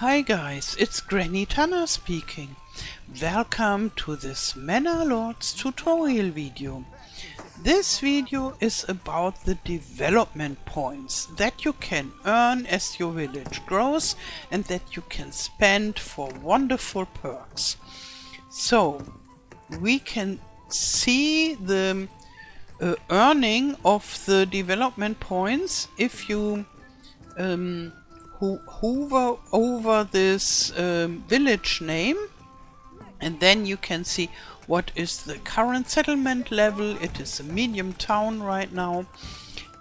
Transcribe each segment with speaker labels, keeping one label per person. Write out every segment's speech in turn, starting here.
Speaker 1: Hi guys, it's Granny Tana speaking. Welcome to this Manor Lords tutorial video. This video is about the development points that you can earn as your village grows and that you can spend for wonderful perks. So, we can see the earning of the development points if you hover over this village name, and then you can see what is the current settlement level. It is a medium town right now,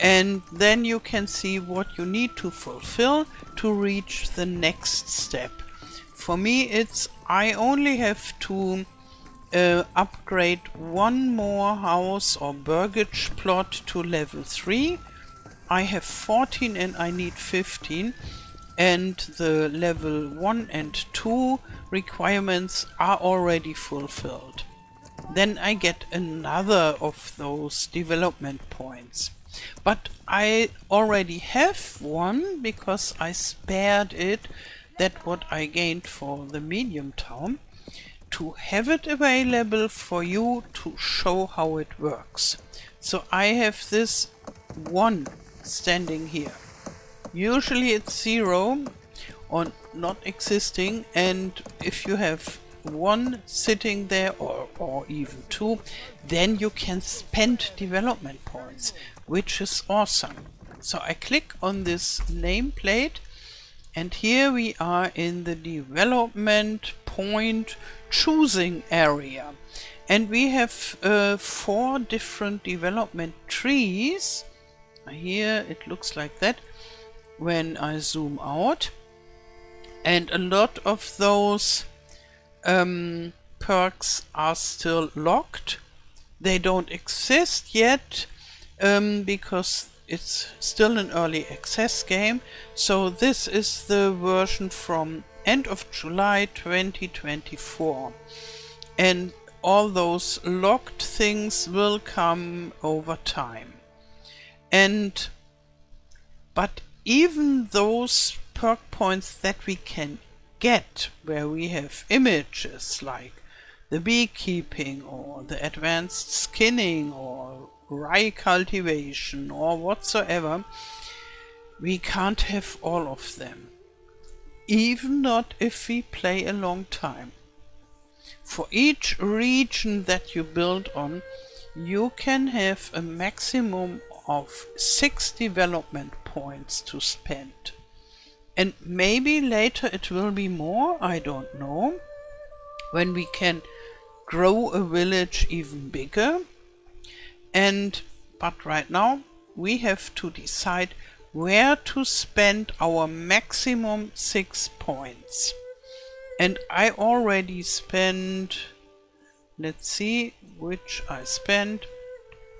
Speaker 1: and then you can see what you need to fulfill to reach the next step. For me, it's I only have to upgrade one more house or burgage plot to level 3. I have 14 and I need 15, and the level 1 and 2 requirements are already fulfilled. Then I get another of those development points. But I already have one because I spared it, that what I gained for the medium town, to have it available for you to show how it works. So I have this one standing here. Usually it's 0 or not existing, and if you have 1 sitting there or even 2, then you can spend development points, which is awesome. So I click on this nameplate, and here we are in the development point choosing area, and we have 4 different development trees. Here it looks like that when I zoom out, and a lot of those perks are still locked. They don't exist yet because it's still an early access game. So this is the version from end of July 2024, and all those locked things will come over time. But even those perk points that we can get, where we have images like the beekeeping or the advanced skinning or rye cultivation or whatsoever, we can't have all of them, even not if we play a long time. For each region that you build on, you can have a maximum of 6 development points to spend. And maybe later it will be more, I don't know, when we can grow a village even bigger. But right now we have to decide where to spend our maximum 6 points. And I already spent, let's see which I spent.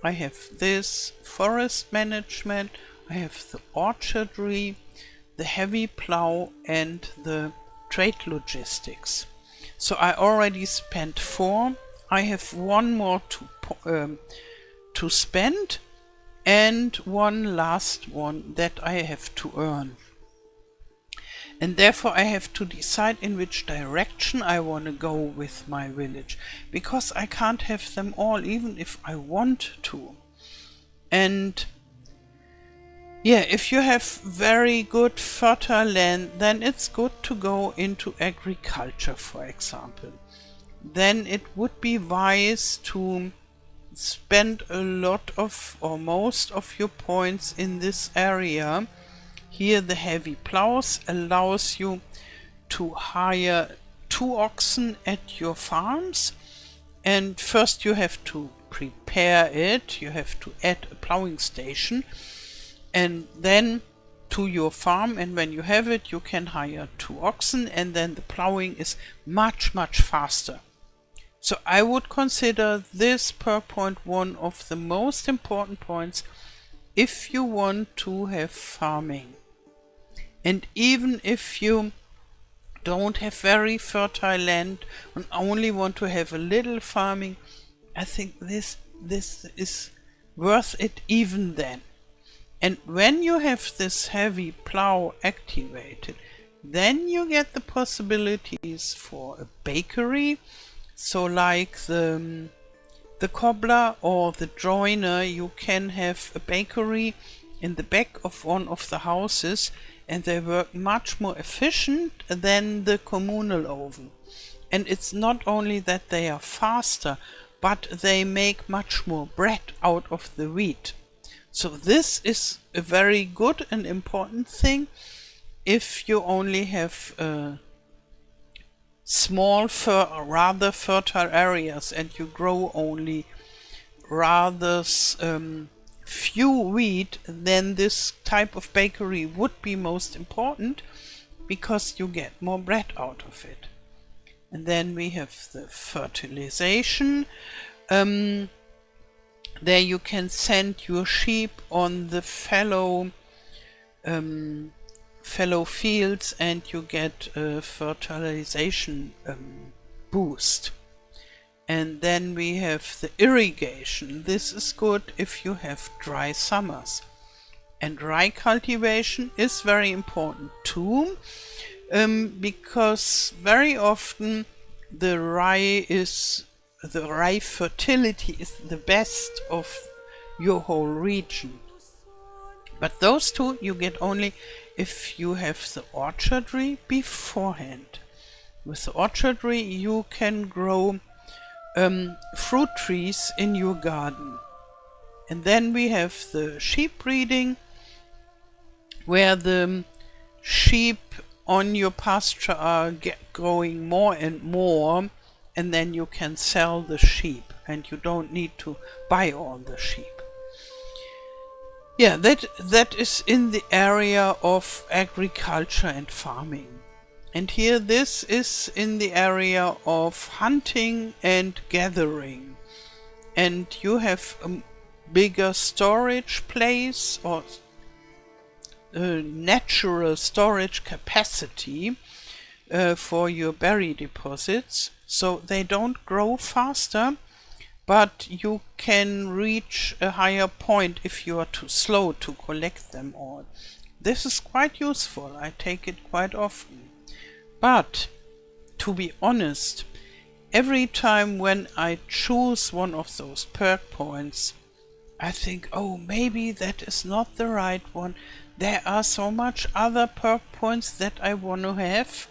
Speaker 1: I have this forest management, I have the orchardry, the heavy plow, and the trade logistics. So I already spent 4. I have 1 more to spend, and 1 last one that I have to earn. And therefore I have to decide in which direction I want to go with my village, because I can't have them all even if I want to. And yeah, if you have very good fertile land, then it's good to go into agriculture, for example. Then it would be wise to spend a lot of or most of your points in this area. Here the heavy plows allows you to hire 2 oxen at your farms, and first you have to prepare it, you have to add a plowing station and then to your farm, and when you have it you can hire 2 oxen, and then the plowing is much faster. So I would consider this perk point one of the most important points if you want to have farming. And even if you don't have very fertile land and only want to have a little farming, I think this is worth it even then. And when you have this heavy plow activated, Then you get the possibilities for a bakery. So like the cobbler or the joiner, you can have a bakery in the back of one of the houses, and they work much more efficient than the communal oven. And it's not only that they are faster, but they make much more bread out of the wheat. So this is a very good and important thing if you only have small, rather fertile areas and you grow only rather few wheat, then this type of bakery would be most important because you get more bread out of it. And then we have the fertilization. There you can send your sheep on the fallow fields and you get a fertilization boost. And then we have the irrigation. This is good if you have dry summers. And rye cultivation is very important too, because very often the rye fertility is the best of your whole region. But those two you get only if you have the orchardry beforehand. With the orchardry you can grow fruit trees in your garden. And then we have the sheep breeding, where the sheep on your pasture are growing more and more, and then you can sell the sheep and you don't need to buy all the sheep. Yeah, that is in the area of agriculture and farming. And here this is in the area of hunting and gathering. And you have a bigger storage place or natural storage capacity for your berry deposits. So they don't grow faster, but you can reach a higher point if you are too slow to collect them all. This is quite useful. I take it quite often. But, to be honest, every time when I choose one of those perk points, I think, oh, maybe that is not the right one. There are so much other perk points that I want to have.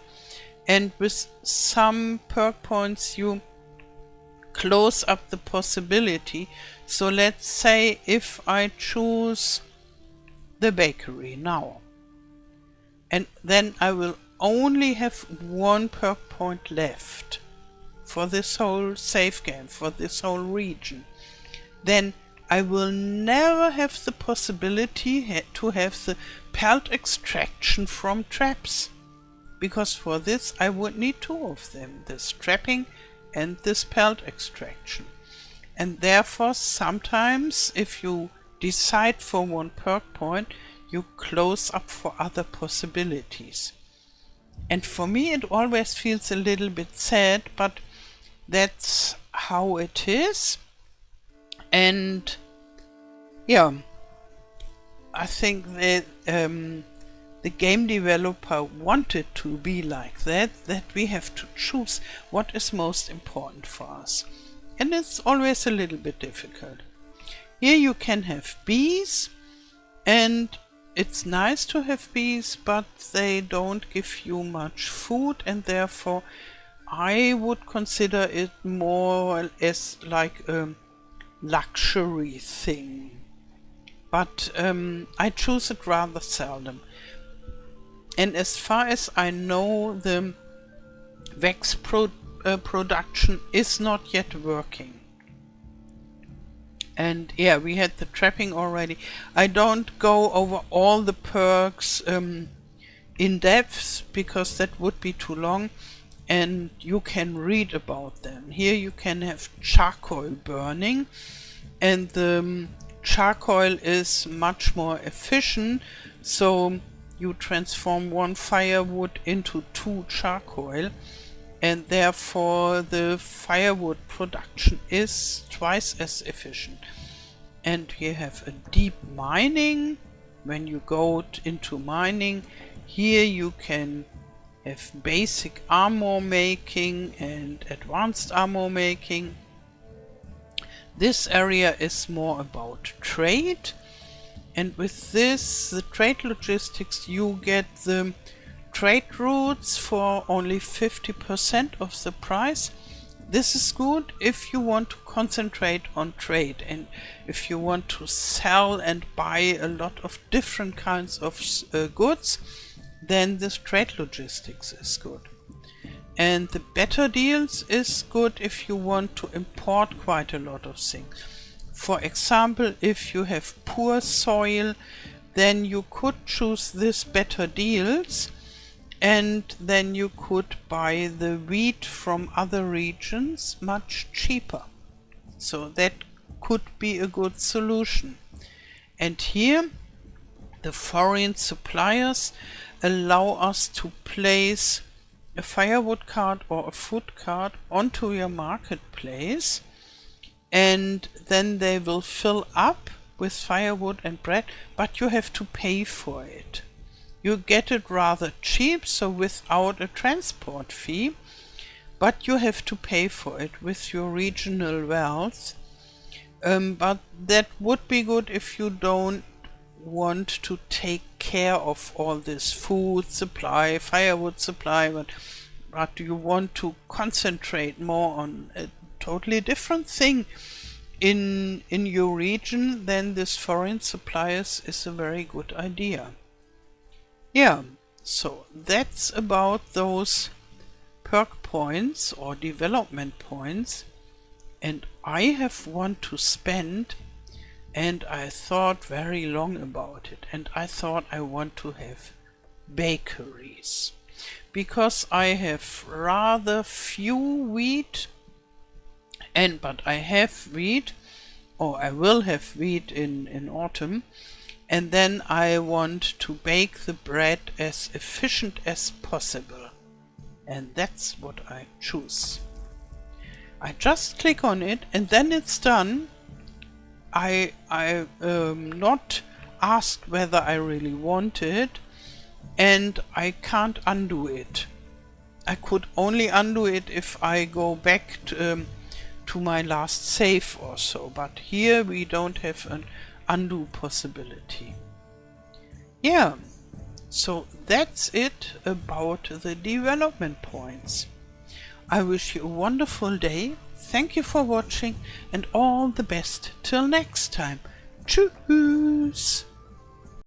Speaker 1: And with some perk points you close up the possibility. So let's say if I choose the bakery now, and then I will only have one perk point left for this whole save game, for this whole region, then I will never have the possibility to have the pelt extraction from traps, because for this I would need two of them, this trapping and this pelt extraction. And therefore sometimes if you decide for one perk point, you close up for other possibilities. And for me it always feels a little bit sad, but that's how it is. And yeah, I think that the game developer wanted to be like that we have to choose what is most important for us. And it's always a little bit difficult. Here you can have bees, and it's nice to have bees, but they don't give you much food, and therefore I would consider it more or less like a luxury thing. But I choose it rather seldom. And as far as I know, the wax production is not yet working. And yeah, we had the trapping already. I don't go over all the perks in depth, because that would be too long, and you can read about them. Here you can have charcoal burning, and the charcoal is much more efficient, so you transform one firewood into 2 charcoal, and therefore the firewood production is twice as efficient. And we have a deep mining. When you go into mining, here you can have basic armor making and advanced armor making. This area is more about trade, and with this, the trade logistics, you get the trade routes for only 50% of the price. This is good if you want to concentrate on trade and if you want to sell and buy a lot of different kinds of goods, then this trade logistics is good. And the better deals is good if you want to import quite a lot of things. For example, if you have poor soil, then you could choose this better deals, and then you could buy the wheat from other regions much cheaper. So that could be a good solution. And here the foreign suppliers allow us to place a firewood cart or a food cart onto your marketplace, and then they will fill up with firewood and bread, but you have to pay for it. You get it rather cheap, so without a transport fee, but you have to pay for it with your regional wealth. But that would be good if you don't want to take care of all this food supply, firewood supply, but you want to concentrate more on a totally different thing in your region, then this foreign suppliers is a very good idea. Yeah, so that's about those perk points or development points, and I have one to spend, and I thought very long about it, and I thought I want to have bakeries, because I have rather few wheat, but I have wheat, or I will have wheat in autumn, and then I want to bake the bread as efficient as possible, and that's what I choose. I just click on it and then it's done. I not asked whether I really want it, and I can't undo it. I could only undo it if I go back to my last save or so, but here we don't have an undo possibility. Yeah, so that's it about the development points. I wish you a wonderful day. Thank you for watching and all the best till next time. Tschüss!